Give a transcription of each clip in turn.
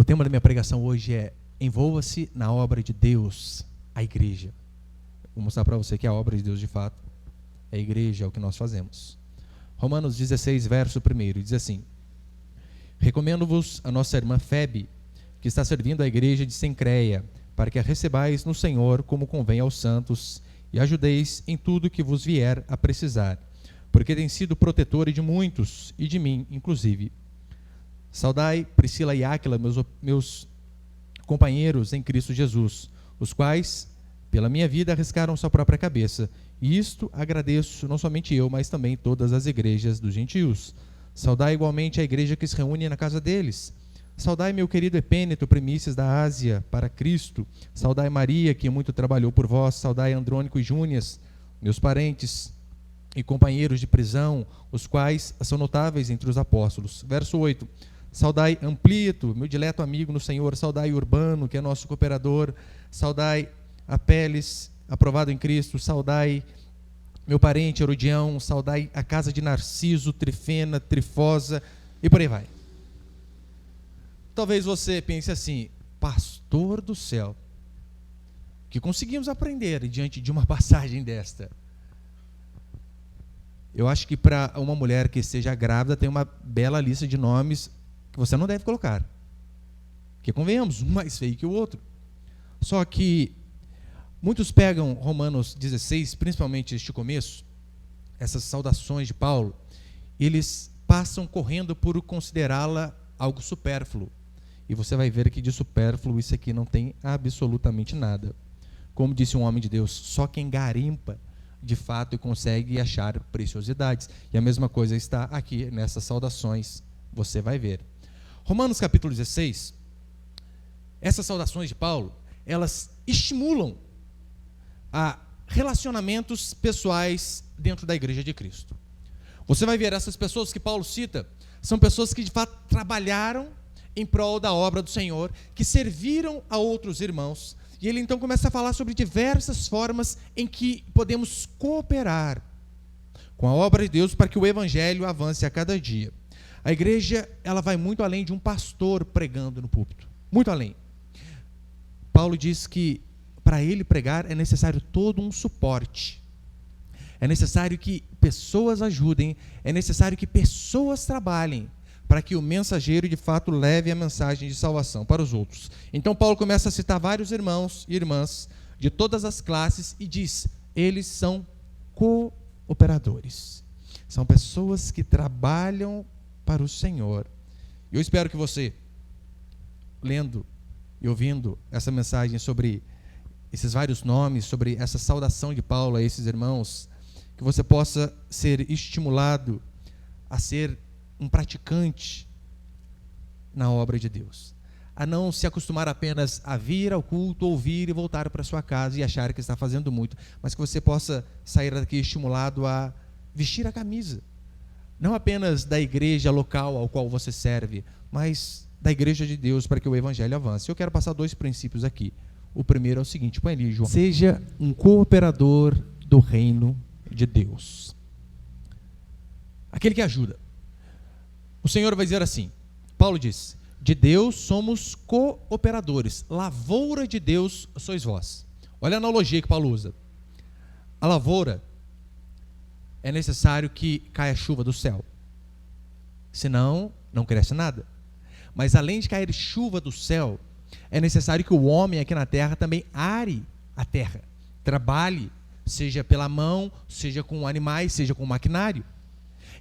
O tema da minha pregação hoje é: envolva-se na obra de Deus, a igreja. Vou mostrar para você que a obra de Deus, de fato, é a igreja, é o que nós fazemos. Romanos 16, verso 1, diz assim: recomendo-vos a nossa irmã Febe, que está servindo a igreja de Cencreia, para que a recebais no Senhor como convém aos santos, e ajudeis em tudo que vos vier a precisar, porque tem sido protetora de muitos, e de mim, inclusive. Saudai Priscila e Áquila, meus companheiros em Cristo Jesus, os quais, pela minha vida, arriscaram sua própria cabeça. E isto agradeço não somente eu, mas também todas as igrejas dos gentios. Saudai igualmente a igreja que se reúne na casa deles. Saudai meu querido Epêneto, primícias da Ásia, para Cristo. Saudai Maria, que muito trabalhou por vós. Saudai Andrônico e Júnias, meus parentes e companheiros de prisão, os quais são notáveis entre os apóstolos. Verso 8. Saudai Amplito, meu dileto amigo no Senhor. Saudai Urbano, que é nosso cooperador. Saudai Apeles, aprovado em Cristo. Saudai meu parente Herodião. Saudai a casa de Narciso, Trifena, Trifosa, e por aí vai. Talvez você pense assim: pastor do céu, que conseguimos aprender diante de uma passagem desta? Eu acho que para uma mulher que seja grávida tem uma bela lista de nomes que você não deve colocar, que convenhamos, um mais feio que o outro. Só que muitos pegam Romanos 16, principalmente este começo, essas saudações de Paulo, eles passam correndo por considerá-la algo supérfluo. E você vai ver que de supérfluo isso aqui não tem absolutamente nada. Como disse um homem de Deus, só quem garimpa de fato e consegue achar preciosidades. E a mesma coisa está aqui nessas saudações, você vai ver. Romanos capítulo 16, essas saudações de Paulo, elas estimulam a relacionamentos pessoais dentro da igreja de Cristo. Você vai ver, essas pessoas que Paulo cita, são pessoas que de fato trabalharam em prol da obra do Senhor, que serviram a outros irmãos. E ele então começa a falar sobre diversas formas em que podemos cooperar com a obra de Deus para que o evangelho avance a cada dia. A igreja, ela vai muito além de um pastor pregando no púlpito, muito além. Paulo diz que para ele pregar é necessário todo um suporte, é necessário que pessoas ajudem, é necessário que pessoas trabalhem para que o mensageiro de fato leve a mensagem de salvação para os outros. Então Paulo começa a citar vários irmãos e irmãs de todas as classes e diz: eles são cooperadores, são pessoas que trabalham para o Senhor. Eu espero que você, lendo e ouvindo essa mensagem sobre esses vários nomes, sobre essa saudação de Paulo a esses irmãos, que você possa ser estimulado a ser um praticante na obra de Deus, a não se acostumar apenas a vir ao culto, ouvir e voltar para sua casa e achar que está fazendo muito, mas que você possa sair daqui estimulado a vestir a camisa, não apenas da igreja local ao qual você serve, mas da igreja de Deus, para que o evangelho avance. Eu quero passar 2 princípios aqui. O primeiro é o seguinte: põe ali, João. Seja um cooperador do reino de Deus, aquele que ajuda. O Senhor vai dizer assim, Paulo diz: de Deus somos cooperadores, lavoura de Deus sois vós. Olha a analogia que Paulo usa. A lavoura, é necessário que caia chuva do céu, senão não cresce nada. Mas além de cair chuva do céu, é necessário que o homem aqui na terra também are a terra, trabalhe, seja pela mão, seja com animais, seja com maquinário.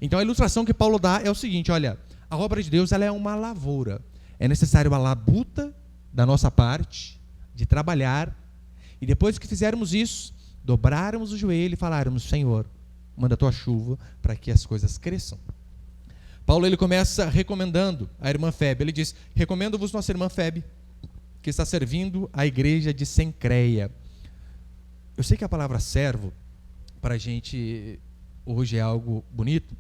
Então a ilustração que Paulo dá é o seguinte: olha, a obra de Deus, ela é uma lavoura, é necessário a labuta da nossa parte, de trabalhar, e depois que fizermos isso, dobrarmos o joelho e falarmos: Senhor, manda a tua chuva para que as coisas cresçam. Paulo, ele começa recomendando a irmã Febe. Ele diz: recomendo-vos nossa irmã Febe, que está servindo a igreja de Cencreia. Eu sei que a palavra servo para a gente hoje é algo bonito,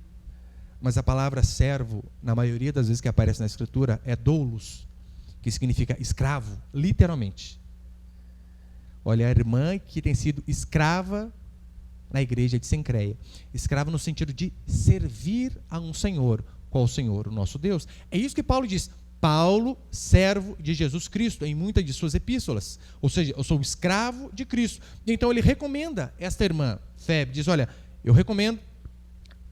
mas a palavra servo, na maioria das vezes que aparece na escritura, é doulos, que significa escravo, literalmente. Olha, a irmã que tem sido escrava na igreja de Cencreia, escrava no sentido de servir a um Senhor. Qual o Senhor? O nosso Deus. É isso que Paulo diz: Paulo, servo de Jesus Cristo, em muitas de suas epístolas. Ou seja, eu sou escravo de Cristo. Então ele recomenda esta irmã, Febe, diz, olha, eu recomendo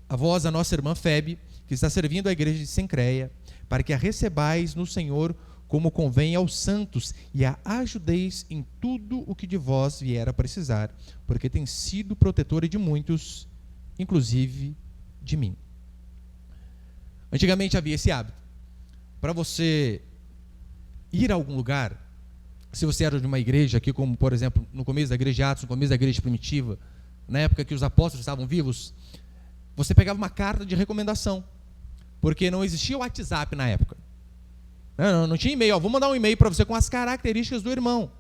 a vós, a nossa irmã Febe, que está servindo a igreja de Cencreia, para que a recebais no Senhor como convém aos santos, e a ajudeis em tudo o que de vós vier a precisar, porque tem sido protetora de muitos, inclusive de mim. Antigamente havia esse hábito. Para você ir a algum lugar, se você era de uma igreja, aqui como, por exemplo, no começo da igreja de Atos, no começo da igreja primitiva, na época que os apóstolos estavam vivos, você pegava uma carta de recomendação, porque não existia o WhatsApp na época. Não tinha e-mail. Vou mandar um e-mail para você com as características do irmão.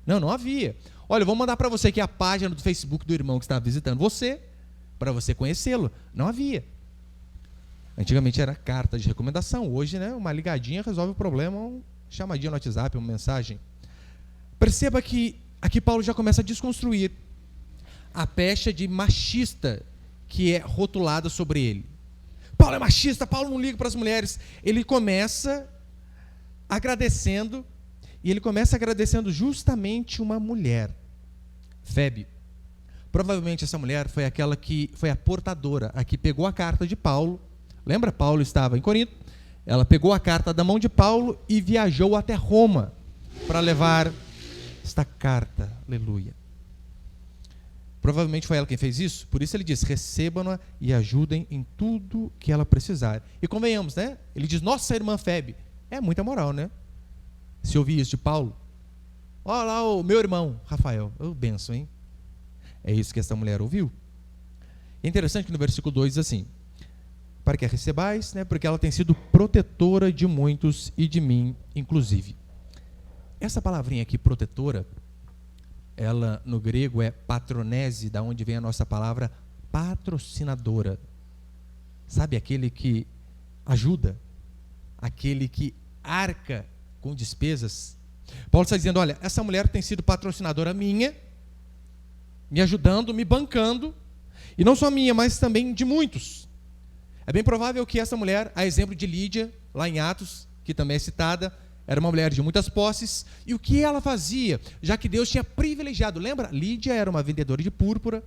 Não havia. Olha, vou mandar para você aqui a página do Facebook do irmão que está visitando você, para você conhecê-lo. Não havia. Antigamente era carta de recomendação. Hoje, uma ligadinha resolve o problema, uma chamadinha no WhatsApp, uma mensagem. Perceba que aqui Paulo já começa a desconstruir a pecha de machista que é rotulada sobre ele. Paulo é machista, Paulo não liga para as mulheres. Ele começa agradecendo, e ele começa agradecendo justamente uma mulher, Febe. Provavelmente essa mulher foi aquela que foi a portadora, a que pegou a carta de Paulo. Lembra? Paulo estava em Corinto. Ela pegou a carta da mão de Paulo e viajou até Roma para levar esta carta. Aleluia. Provavelmente foi ela quem fez isso. Por isso ele diz, recebam-na e ajudem em tudo que ela precisar. E convenhamos, Ele diz, nossa irmã Febe. É muita moral, Se ouvir isso de Paulo. Olha lá o meu irmão, Rafael. Benção, hein? É isso que essa mulher ouviu. É interessante que no versículo 2 diz assim, para que a recebais, porque ela tem sido protetora de muitos e de mim, inclusive. Essa palavrinha aqui, protetora, ela no grego é patronese, da onde vem a nossa palavra patrocinadora. Sabe, aquele que ajuda, aquele que arca com despesas. Paulo está dizendo, olha, essa mulher tem sido patrocinadora minha, me ajudando, me bancando, e não só minha, mas também de muitos. É bem provável que essa mulher, a exemplo de Lídia, lá em Atos, que também é citada, era uma mulher de muitas posses, e o que ela fazia, já que Deus tinha privilegiado, lembra? Lídia era uma vendedora de púrpura,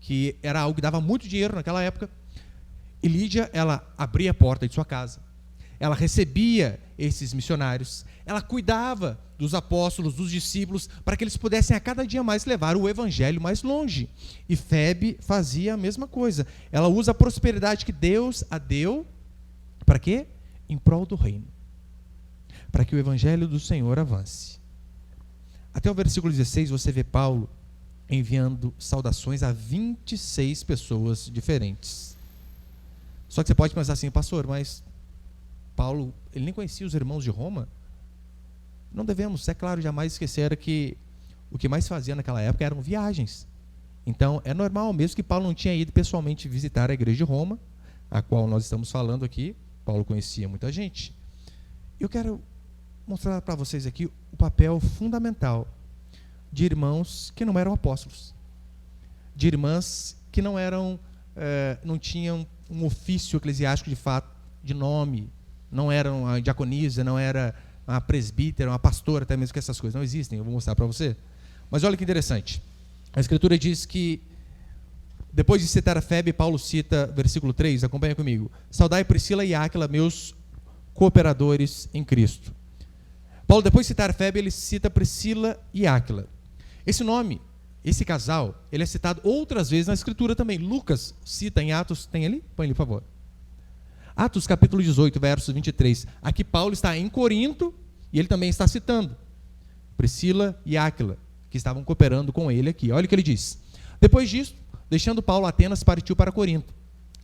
que era algo que dava muito dinheiro naquela época, e Lídia, ela abria a porta de sua casa, ela recebia esses missionários, ela cuidava dos apóstolos, dos discípulos, para que eles pudessem a cada dia mais levar o evangelho mais longe. E Febe fazia a mesma coisa. Ela usa a prosperidade que Deus a deu, para quê? Em prol do reino. Para que o evangelho do Senhor avance. Até o versículo 16 você vê Paulo enviando saudações a 26 pessoas diferentes. Só que você pode pensar assim, pastor, mas Paulo, ele nem conhecia os irmãos de Roma? Não devemos, é claro, jamais esquecer que o que mais fazia naquela época eram viagens. Então, é normal, mesmo que Paulo não tinha ido pessoalmente visitar a igreja de Roma, a qual nós estamos falando aqui, Paulo conhecia muita gente. Eu quero mostrar para vocês aqui o papel fundamental de irmãos que não eram apóstolos, de irmãs que não eram, não tinham um ofício eclesiástico de fato, de nome, não eram a diaconisa, não era uma presbítera, uma pastora, até mesmo que essas coisas não existem, eu vou mostrar para você. Mas olha que interessante, a Escritura diz que, depois de citar a Febe, Paulo cita, versículo 3, acompanha comigo, saudai Priscila e Áquila, meus cooperadores em Cristo. Paulo, depois de citar a Febe, ele cita Priscila e Áquila. Esse nome, esse casal, ele é citado outras vezes na Escritura também. Lucas cita em Atos, tem ali? Põe ali, por favor. Atos capítulo 18, verso 23. Aqui Paulo está em Corinto e ele também está citando Priscila e Áquila, que estavam cooperando com ele aqui. Olha o que ele diz. Depois disso, deixando Paulo Atenas, partiu para Corinto.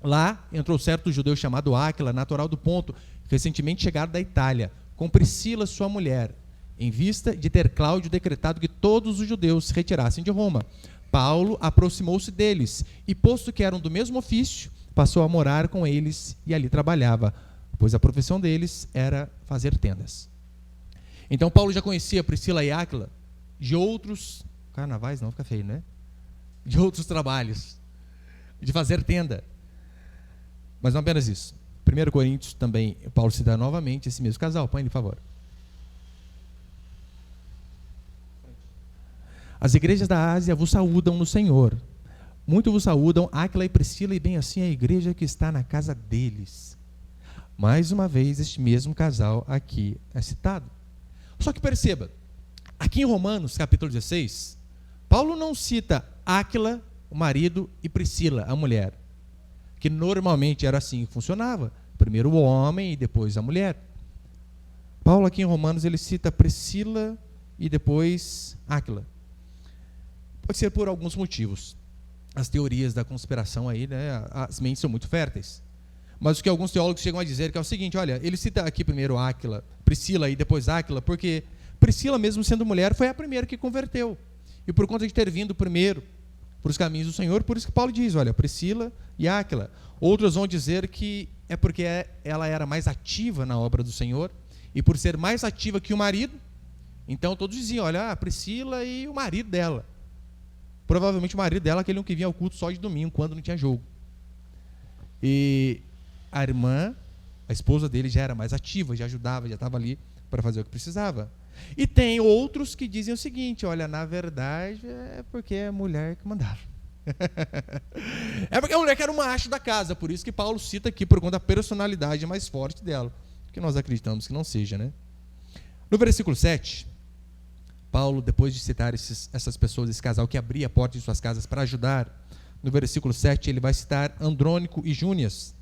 Lá entrou certo judeu chamado Áquila, natural do Ponto, recentemente chegado da Itália, com Priscila, sua mulher, em vista de ter Cláudio decretado que todos os judeus se retirassem de Roma. Paulo aproximou-se deles e, posto que eram do mesmo ofício, passou a morar com eles e ali trabalhava, pois a profissão deles era fazer tendas. Então Paulo já conhecia Priscila e Áquila de outros carnavais, não fica feio, né? De outros trabalhos, de fazer tenda. Mas não apenas isso. 1 Coríntios também, Paulo cita novamente esse mesmo casal. Põe, por favor. As igrejas da Ásia vos saúdam no Senhor. Muito vos saúdam Áquila e Priscila, e bem assim a igreja que está na casa deles. Mais uma vez, este mesmo casal aqui é citado. Só que perceba, aqui em Romanos, capítulo 16, Paulo não cita Áquila, o marido, e Priscila, a mulher. Que normalmente era assim que funcionava. Primeiro o homem e depois a mulher. Paulo aqui em Romanos, ele cita Priscila e depois Áquila. Pode ser por alguns motivos. As teorias da conspiração aí, né, as mentes são muito férteis. Mas o que alguns teólogos chegam a dizer que é o seguinte, olha, ele cita aqui primeiro Áquila, Priscila e depois Áquila, porque Priscila, mesmo sendo mulher, foi a primeira que converteu. E por conta de ter vindo primeiro para os caminhos do Senhor, por isso que Paulo diz, olha, Priscila e Áquila. Outros vão dizer que é porque ela era mais ativa na obra do Senhor, e por ser mais ativa que o marido, então todos diziam, olha, a Priscila e o marido dela. Provavelmente o marido dela, aquele que vinha ao culto só de domingo, quando não tinha jogo. E a irmã, a esposa dele, já era mais ativa, já ajudava, já estava ali para fazer o que precisava. E tem outros que dizem o seguinte, olha, na verdade é porque é a mulher que mandava. É porque a mulher que era o macho da casa, por isso que Paulo cita aqui, por conta da personalidade mais forte dela, que nós acreditamos que não seja, né? No versículo 7, Paulo, depois de citar essas pessoas, esse casal que abria a porta de suas casas para ajudar, no versículo 7 ele vai citar Andrônico e Júnias.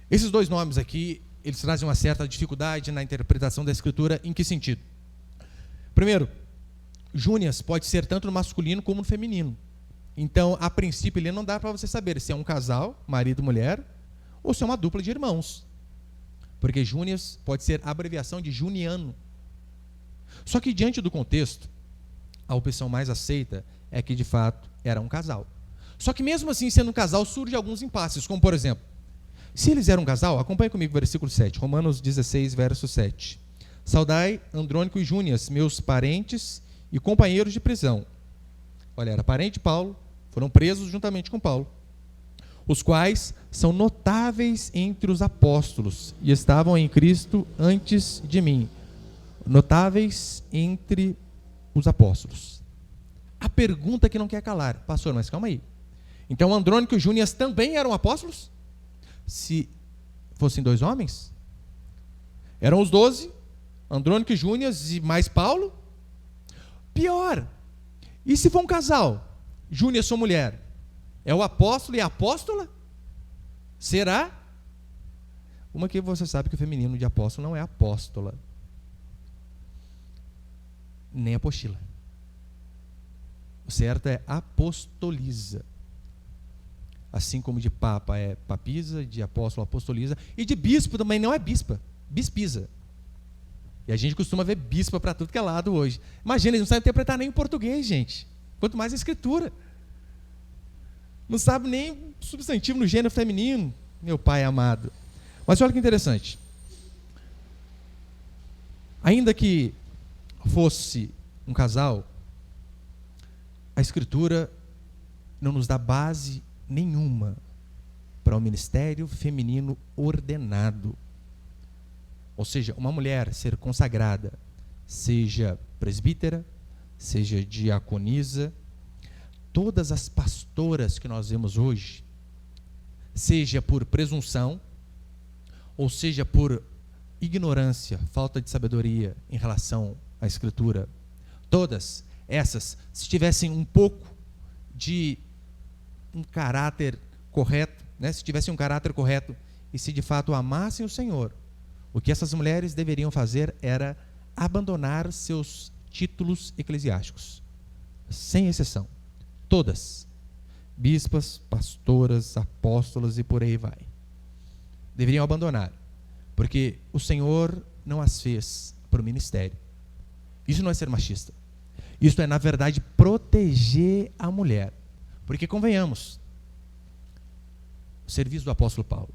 Esses dois nomes aqui, eles trazem uma certa dificuldade na interpretação da Escritura. Em que sentido? Primeiro, Júnias pode ser tanto no masculino como no feminino. Então, a princípio, ele não dá para você saber se é um casal, marido e mulher, ou se é uma dupla de irmãos. Porque Júnias pode ser a abreviação de Juniano. Só que, diante do contexto, a opção mais aceita é que, de fato, era um casal. Só que, mesmo assim, sendo um casal, surgem alguns impasses, como, por exemplo, se eles eram um casal, acompanhe comigo o versículo 7, Romanos 16, verso 7. Saudai Andrônico e Júnias, meus parentes e companheiros de prisão. Olha, era parente de Paulo, foram presos juntamente com Paulo, os quais são notáveis entre os apóstolos e estavam em Cristo antes de mim. Notáveis entre os apóstolos. A pergunta que não quer calar, pastor, mas calma aí. Então Andrônico e Júnias também eram apóstolos? Se fossem dois homens? Eram os 12, Andrônico e Júnias e mais Paulo? Pior, e se for um casal? Júnias sua mulher, é o apóstolo e a apóstola? Será? Uma que você sabe que o feminino de apóstolo não é apóstola, nem apostila. O certo é apostoliza. Assim como de papa é papisa, de apóstolo apostoliza, e de bispo também não é bispa, bispisa. E a gente costuma ver bispa para tudo que é lado hoje. Imagina, eles não sabem interpretar nem o português, gente. Quanto mais a escritura. Não sabe nem substantivo no gênero feminino, meu pai amado. Mas olha que interessante. Ainda que fosse um casal, a Escritura não nos dá base nenhuma para o ministério feminino ordenado. Ou seja, uma mulher ser consagrada, seja presbítera, seja diaconisa, todas as pastoras que nós vemos hoje, seja por presunção, ou seja por ignorância, falta de sabedoria em relação à Escritura, todas essas, se tivessem um pouco de um caráter correto, né? Se tivessem um caráter correto e se de fato amassem o Senhor, o que essas mulheres deveriam fazer era abandonar seus títulos eclesiásticos, sem exceção, todas, bispas, pastoras, apóstolas e por aí vai, deveriam abandonar, porque o Senhor não as fez para o ministério. Isso não é ser machista, isso é na verdade proteger a mulher, porque convenhamos, o serviço do apóstolo Paulo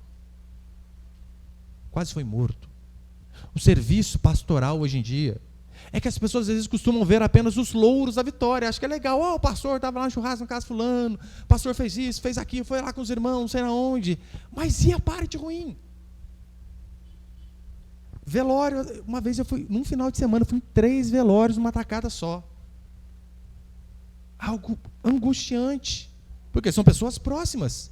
quase foi morto. O serviço pastoral hoje em dia é que as pessoas às vezes costumam ver apenas os louros da vitória. Acho que é legal, o pastor estava lá no churrasco na casa fulano, o pastor fez isso, fez aquilo, foi lá com os irmãos, não sei aonde. Mas e a parte ruim? Velório, uma vez eu fui, num final de semana, eu fui em 3 velórios numa tacada só. Algo angustiante, porque são pessoas próximas.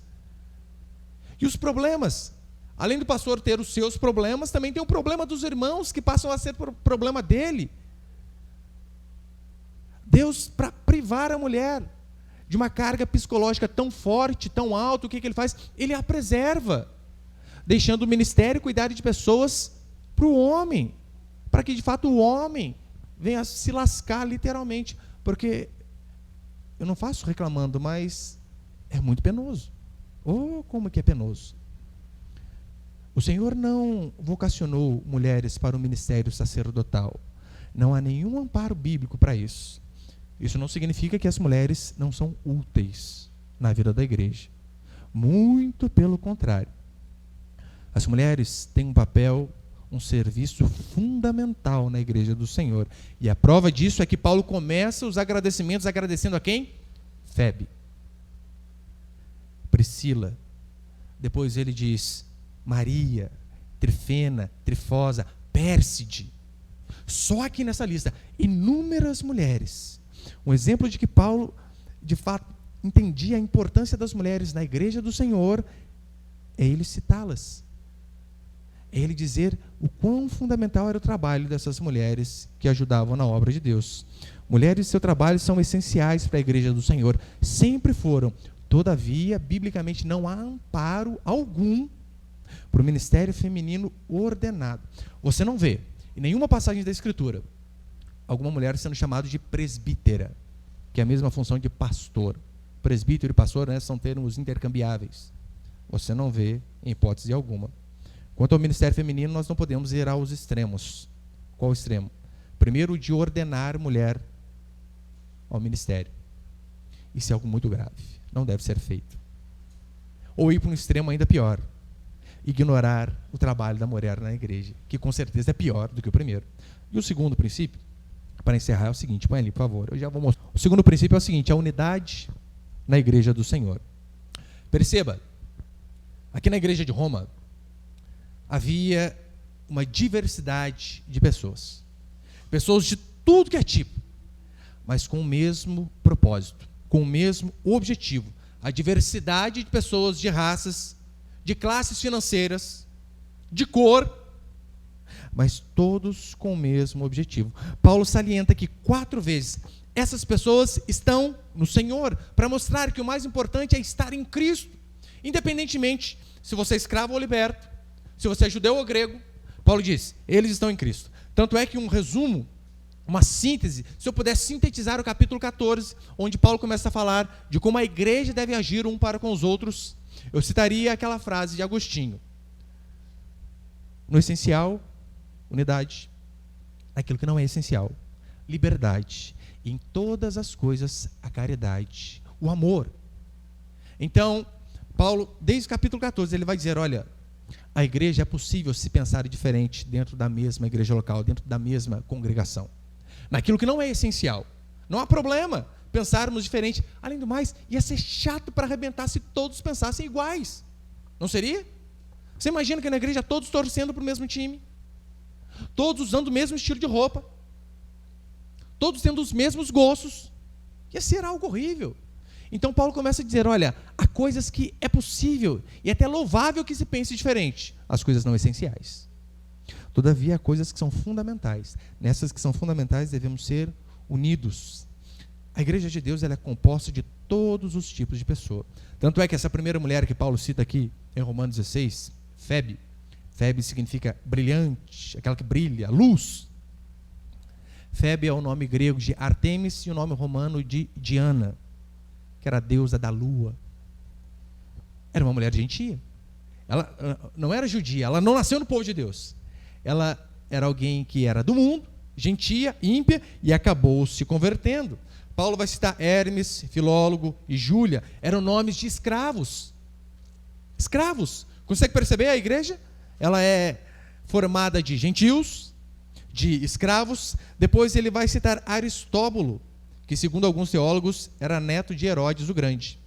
E os problemas, além do pastor ter os seus problemas, também tem o problema dos irmãos que passam a ser problema dele. Deus, para privar a mulher de uma carga psicológica tão forte, tão alta, o que ele faz? Ele a preserva, deixando o ministério cuidar de pessoas para o homem, para que de fato o homem venha se lascar literalmente, porque eu não faço reclamando, mas é muito penoso. Oh, como que é penoso. O Senhor não vocacionou mulheres para o ministério sacerdotal. Não há nenhum amparo bíblico para isso. Isso não significa que as mulheres não são úteis na vida da igreja. Muito pelo contrário. As mulheres têm um papel, um serviço fundamental na igreja do Senhor. E a prova disso é que Paulo começa os agradecimentos agradecendo a quem? Febe. Priscila. Depois ele diz Maria, Trifena, Trifosa, Pérside. Só aqui nessa lista, inúmeras mulheres. Um exemplo de que Paulo, de fato, entendia a importância das mulheres na igreja do Senhor, é ele citá-las. É ele dizer o quão fundamental era o trabalho dessas mulheres que ajudavam na obra de Deus. Mulheres e seu trabalho são essenciais para a igreja do Senhor. Sempre foram. Todavia, biblicamente, não há amparo algum para o ministério feminino ordenado. Você não vê, em nenhuma passagem da Escritura, alguma mulher sendo chamada de presbítera, que é a mesma função de pastor. Presbítero e pastor, né, são termos intercambiáveis. Você não vê em hipótese alguma. Quanto ao ministério feminino, nós não podemos ir aos extremos. Qual extremo? Primeiro, de ordenar mulher ao ministério. Isso é algo muito grave. Não deve ser feito. Ou ir para um extremo ainda pior. Ignorar o trabalho da mulher na igreja, que com certeza é pior do que o primeiro. E o segundo princípio, para encerrar, é o seguinte, põe ali, por favor. Eu já vou mostrar. O segundo princípio é o seguinte, a unidade na igreja do Senhor. Perceba, aqui na igreja de Roma, havia uma diversidade de pessoas. Pessoas de tudo que é tipo, mas com o mesmo propósito, com o mesmo objetivo. A diversidade de pessoas, de raças, de classes financeiras, de cor, mas todos com o mesmo objetivo. Paulo salienta que 4 vezes essas pessoas estão no Senhor, para mostrar que o mais importante é estar em Cristo, independentemente se você é escravo ou liberto, se você é judeu ou grego. Paulo diz, eles estão em Cristo. Tanto é que um resumo, uma síntese, se eu pudesse sintetizar o capítulo 14, onde Paulo começa a falar de como a igreja deve agir um para com os outros, eu citaria aquela frase de Agostinho: no essencial, unidade; naquilo que não é essencial, liberdade; e em todas as coisas, a caridade, o amor. Então, Paulo, desde o capítulo 14, ele vai dizer, olha, a igreja é possível se pensar diferente dentro da mesma igreja local, dentro da mesma congregação. Naquilo que não é essencial. Não há problema pensarmos diferente. Além do mais, ia ser chato para arrebentar se todos pensassem iguais. Não seria? Você imagina que na igreja todos torcendo para o mesmo time, todos usando o mesmo estilo de roupa, todos tendo os mesmos gostos. Ia ser algo horrível. Então Paulo começa a dizer, olha, há coisas que é possível e até louvável que se pense diferente, as coisas não essenciais. Todavia, há coisas que são fundamentais. Nessas que são fundamentais, devemos ser unidos. A igreja de Deus, ela é composta de todos os tipos de pessoa. Tanto é que essa primeira mulher que Paulo cita aqui, em Romanos 16, Febe. Febe significa brilhante, aquela que brilha, luz. Febe é o nome grego de Artemis e o nome romano de Diana, que era a deusa da lua. Era uma mulher gentia. Ela não era judia, ela não nasceu no povo de Deus. Ela era alguém que era do mundo, gentia, ímpia, e acabou se convertendo. Paulo vai citar Hermes, Filólogo e Júlia, eram nomes de escravos. Escravos. Consegue perceber a igreja? Ela é formada de gentios, de escravos. Depois ele vai citar Aristóbulo, que segundo alguns teólogos era neto de Herodes o Grande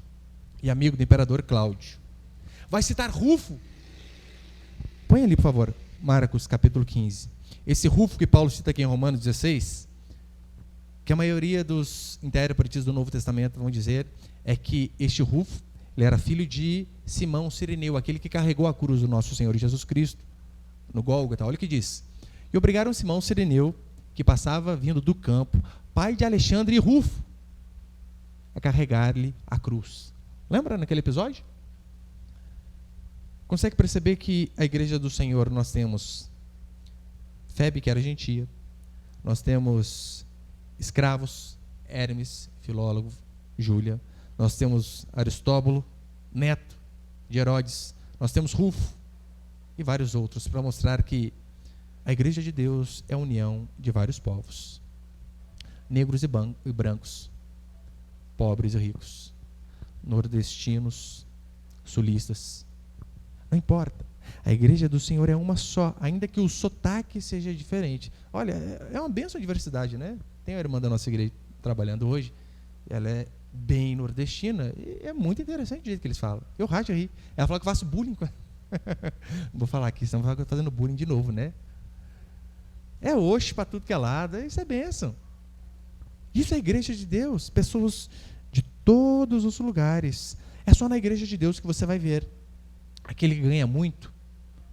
e amigo do imperador Cláudio. Vai citar Rufo. Põe ali, por favor. Marcos capítulo 15. Esse Rufo que Paulo cita aqui em Romanos 16, que a maioria dos intérpretes do Novo Testamento vão dizer, é que este Rufo, ele era filho de Simão Cireneu, aquele que carregou a cruz do nosso Senhor Jesus Cristo, no Gólgota. Olha o que diz. E obrigaram Simão Cireneu, que passava vindo do campo, pai de Alexandre e Rufo, a carregar-lhe a cruz. Lembra naquele episódio? Consegue perceber que a igreja do Senhor nós temos Febe, que era gentia, nós temos escravos, Hermes, filólogo, Júlia, nós temos Aristóbulo, neto de Herodes, nós temos Rufo e vários outros, para mostrar que a igreja de Deus é a união de vários povos, negros e brancos, pobres e ricos, nordestinos, sulistas, não importa. A igreja do Senhor é uma só, ainda que o sotaque seja diferente. Olha, é uma bênção a diversidade, né? Tem uma irmã da nossa igreja trabalhando hoje, ela é bem nordestina, e é muito interessante o jeito que eles falam. Eu racho a rir. Ela fala que eu faço bullying. Não vou falar aqui, senão eu vou fazendo bullying de novo, né? É oxe para tudo que é lado, isso é bênção. Isso é a igreja de Deus, pessoas de todos os lugares. É só na igreja de Deus que você vai ver aquele que ganha muito,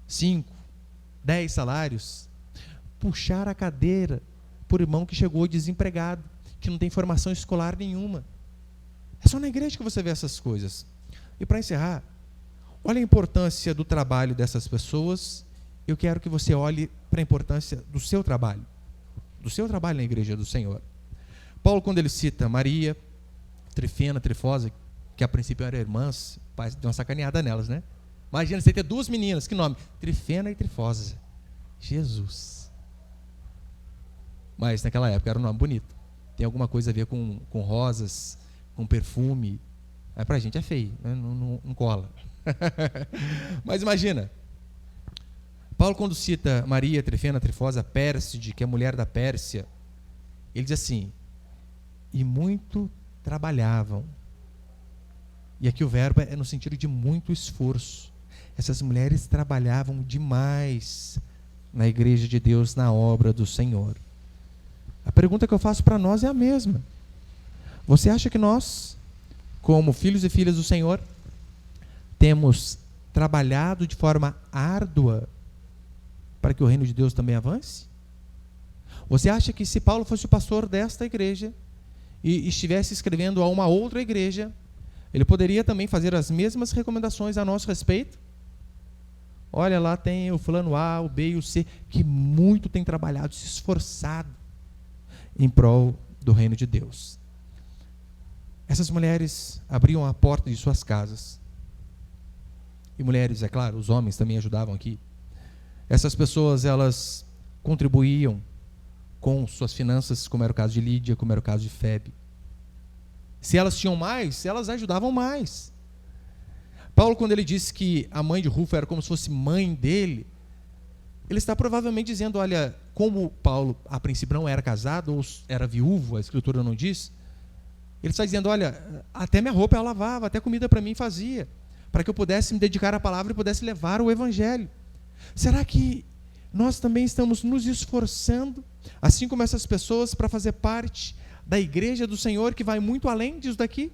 5, 10 salários, puxar a cadeira por irmão que chegou desempregado, que não tem formação escolar nenhuma. É só na igreja que você vê essas coisas. E para encerrar, olha a importância do trabalho dessas pessoas. Eu quero que você olhe para a importância do seu trabalho na igreja do Senhor. Paulo, quando ele cita Maria, Trifena, Trifosa, que a princípio eram irmãs, o pai deu uma sacaneada nelas, né? Imagina você ter duas meninas, que nome? Trifena e Trifosa. Jesus. Mas naquela época era um nome bonito. Tem alguma coisa a ver com rosas, com perfume. Aí pra gente é feio, né? Não cola. Mas imagina, Paulo, quando cita Maria, Trifena, Trifosa, Pérside, que é mulher da Pérsia, ele diz assim: e muito trabalhavam. E aqui o verbo é no sentido de muito esforço. Essas mulheres trabalhavam demais na igreja de Deus, na obra do Senhor. A pergunta que eu faço para nós é a mesma. Você acha que nós, como filhos e filhas do Senhor, temos trabalhado de forma árdua para que o reino de Deus também avance? Você acha que se Paulo fosse o pastor desta igreja e estivesse escrevendo a uma outra igreja, ele poderia também fazer as mesmas recomendações a nosso respeito? Olha, lá tem o fulano A, o B e o C, que muito tem trabalhado, se esforçado em prol do reino de Deus. Essas mulheres abriam a porta de suas casas. E mulheres, é claro, os homens também ajudavam aqui. Essas pessoas, elas contribuíam com suas finanças, como era o caso de Lídia, como era o caso de Febe. Se elas tinham mais, elas ajudavam mais. Paulo, quando ele disse que a mãe de Rufo era como se fosse mãe dele, ele está provavelmente dizendo, olha, como Paulo a princípio não era casado, ou era viúvo, a escritura não diz, ele está dizendo, olha, até minha roupa ela lavava, até comida para mim fazia, para que eu pudesse me dedicar à palavra e pudesse levar o evangelho. Será que nós também estamos nos esforçando, assim como essas pessoas, para fazer parte da igreja do Senhor, que vai muito além disso daqui?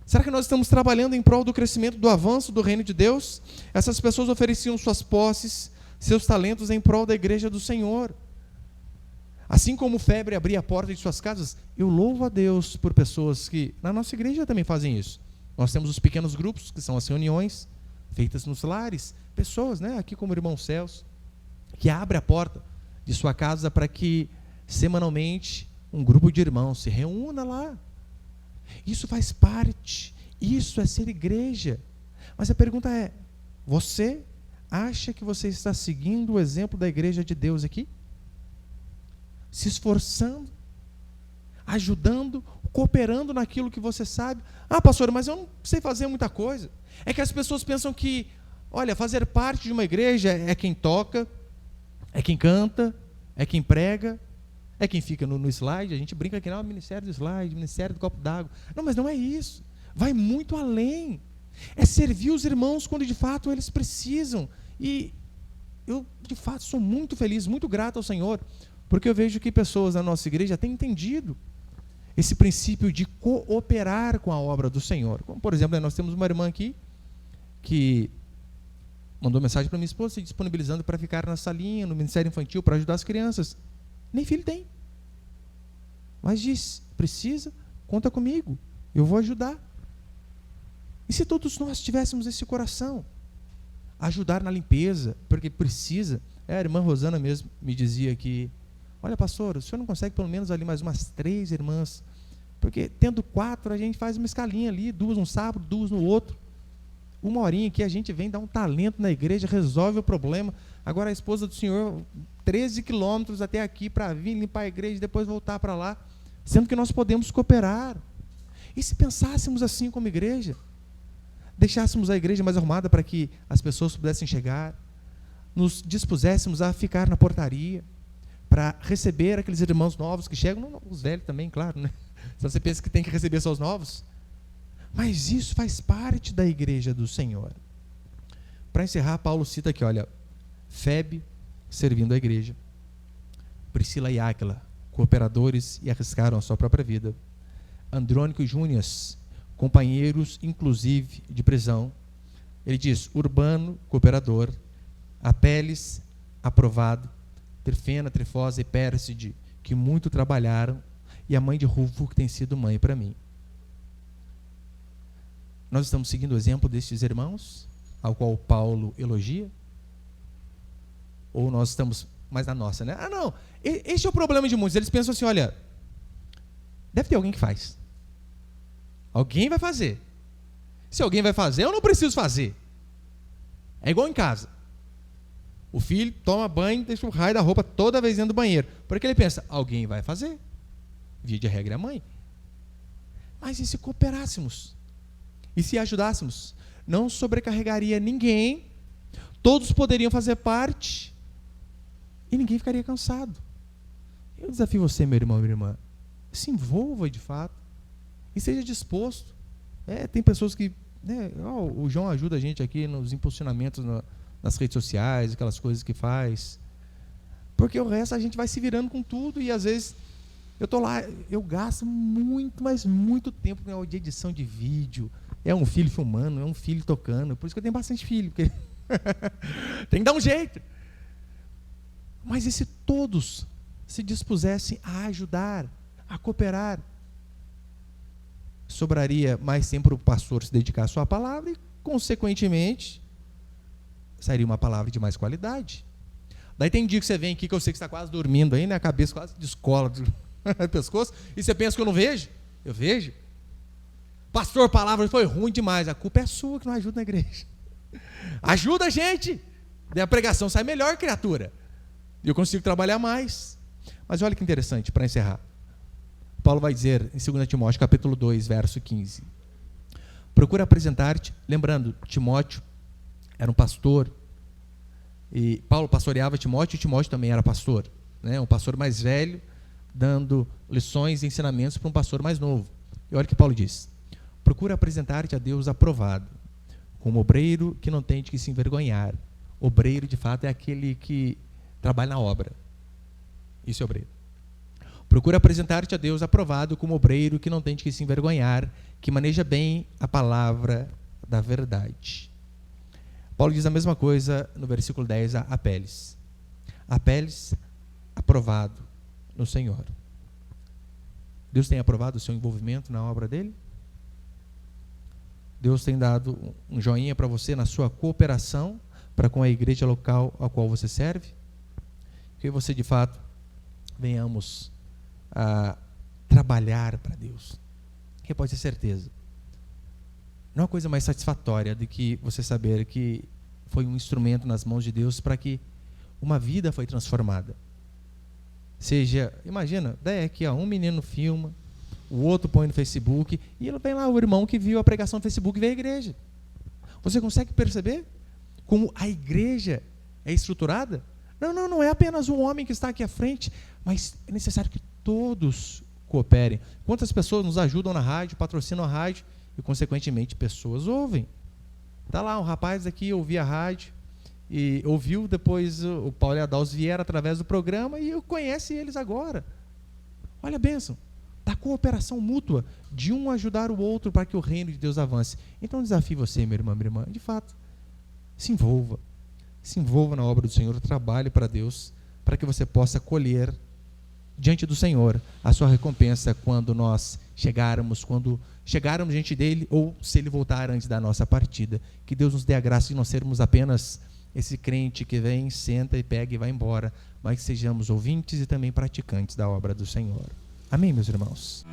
Será que nós estamos trabalhando em prol do crescimento, do avanço do reino de Deus? Essas pessoas ofereciam suas posses, seus talentos em prol da igreja do Senhor. Assim como Febre abria a porta de suas casas, eu louvo a Deus por pessoas que na nossa igreja também fazem isso. Nós temos os pequenos grupos, que são as reuniões feitas nos lares, pessoas, né, aqui como o irmão Celso, que abre a porta de sua casa para que semanalmente um grupo de irmãos se reúna lá. Isso faz parte, isso é ser igreja. Mas a pergunta é, você acha que você está seguindo o exemplo da igreja de Deus aqui? Se esforçando, ajudando, cooperando naquilo que você sabe. Ah, pastor, mas eu não sei fazer muita coisa. É que as pessoas pensam que, olha, fazer parte de uma igreja é quem toca, é quem canta, é quem prega, é quem fica no slide. A gente brinca que não é o ministério do slide, ministério do copo d'água. Não, mas não é isso. Vai muito além. É servir os irmãos quando de fato eles precisam. E eu de fato sou muito feliz, muito grato ao Senhor, porque eu vejo que pessoas na nossa igreja têm entendido esse princípio de cooperar com a obra do Senhor. Como, por exemplo, nós temos uma irmã aqui que mandou mensagem para minha esposa se disponibilizando para ficar na salinha, no Ministério Infantil, para ajudar as crianças. Nem filho tem. Mas diz, precisa, conta comigo, eu vou ajudar. E se todos nós tivéssemos esse coração, ajudar na limpeza, porque precisa. A irmã Rosana mesmo me dizia que, olha, pastor, o senhor não consegue pelo menos ali mais umas 3 irmãs? Porque tendo 4, a gente faz uma escalinha ali, 2 um sábado, 2 no outro. 1 horinha que a gente vem dar um talento na igreja, resolve o problema. Agora a esposa do senhor, 13 quilômetros até aqui para vir limpar a igreja e depois voltar para lá, sendo que nós podemos cooperar. E se pensássemos assim como igreja, deixássemos a igreja mais arrumada para que as pessoas pudessem chegar, nos dispuséssemos a ficar na portaria, para receber aqueles irmãos novos que chegam, não, os velhos também, claro, né? Então você pensa que tem que receber só os novos, mas isso faz parte da igreja do Senhor. Para encerrar, Paulo cita aqui, olha, Febe servindo a igreja, Priscila e Áquila, cooperadores e arriscaram a sua própria vida, Andrônico e Júnias, companheiros inclusive de prisão. Ele diz, Urbano, cooperador, Apeles, aprovado, Trifena, Trifosa e Pérside, que muito trabalharam, e a mãe de Rufo, que tem sido mãe para mim. Nós estamos seguindo o exemplo destes irmãos, ao qual Paulo elogia? Ou nós estamos mais na nossa, né? Ah, não, este é o problema de muitos. Eles pensam assim, olha, deve ter alguém que faz. Alguém vai fazer. Se alguém vai fazer, eu não preciso fazer. É igual em casa. O filho toma banho, deixa o raio da roupa toda vez dentro do banheiro. Porque ele pensa, alguém vai fazer. Via de regra é a mãe. Mas e se cooperássemos? E se ajudássemos? Não sobrecarregaria ninguém, todos poderiam fazer parte e ninguém ficaria cansado. Eu desafio você, meu irmão e minha irmã, se envolva de fato e seja disposto. Tem pessoas que, o João ajuda a gente aqui nos impulsionamentos nas redes sociais, aquelas coisas que faz, porque o resto a gente vai se virando com tudo e às vezes eu estou lá, eu gasto muito, mas muito tempo de edição de vídeo. É um filho filmando, é um filho tocando. Por isso que eu tenho bastante filho, porque tem que dar um jeito. Mas e se todos se dispusessem a ajudar, a cooperar? Sobraria mais tempo para o pastor se dedicar à sua palavra e, consequentemente, sairia uma palavra de mais qualidade. Daí tem dia que você vem aqui, que eu sei que você está quase dormindo aí, né? A cabeça quase descola do pescoço, e você pensa que eu não vejo? Eu vejo. Pastor, a palavra foi ruim demais. A culpa é sua que não ajuda na igreja. Ajuda a gente. Daí a pregação sai melhor, criatura. E eu consigo trabalhar mais. Mas olha que interessante, para encerrar. Paulo vai dizer em 2 Timóteo, capítulo 2, verso 15. Procura apresentar-te, lembrando, Timóteo era um pastor, e Paulo pastoreava Timóteo, e Timóteo também era pastor, né? Um pastor mais velho, dando lições e ensinamentos para um pastor mais novo. E olha o que Paulo diz: procura apresentar-te a Deus aprovado, como obreiro que não tem de que se envergonhar. Obreiro, de fato, é aquele que trabalha na obra. Isso é obreiro. Procura apresentar-te a Deus aprovado como obreiro que não tem de que se envergonhar, que maneja bem a palavra da verdade. Paulo diz a mesma coisa no versículo 10 a Apeles. Apeles, aprovado no Senhor. Deus tem aprovado o seu envolvimento na obra dele? Deus tem dado um joinha para você na sua cooperação para com a igreja local a qual você serve? Que você, de fato, venhamos a trabalhar para Deus. Que pode ter certeza. Não há coisa mais satisfatória do que você saber que foi um instrumento nas mãos de Deus para que uma vida foi transformada. Seja, imagina, daí aqui um menino filma, o outro põe no Facebook, e ele vem lá, o irmão que viu a pregação no Facebook veio à igreja. Você consegue perceber como a igreja é estruturada? Não é apenas um homem que está aqui à frente, mas é necessário que todos cooperem. Quantas pessoas nos ajudam na rádio, patrocinam a rádio, e consequentemente pessoas ouvem. Está lá um rapaz aqui, ouvia a rádio, e ouviu depois o Paulo e a Dalz vieram através do programa e conhece eles agora. Olha a bênção, da cooperação mútua, de um ajudar o outro para que o reino de Deus avance. Então desafio você, minha irmã, de fato, se envolva na obra do Senhor, trabalhe para Deus, para que você possa colher diante do Senhor a sua recompensa quando chegarmos diante dele, ou se ele voltar antes da nossa partida. Que Deus nos dê a graça de não sermos apenas esse crente que vem, senta e pega e vai embora, mas que sejamos ouvintes e também praticantes da obra do Senhor. Amém, meus irmãos?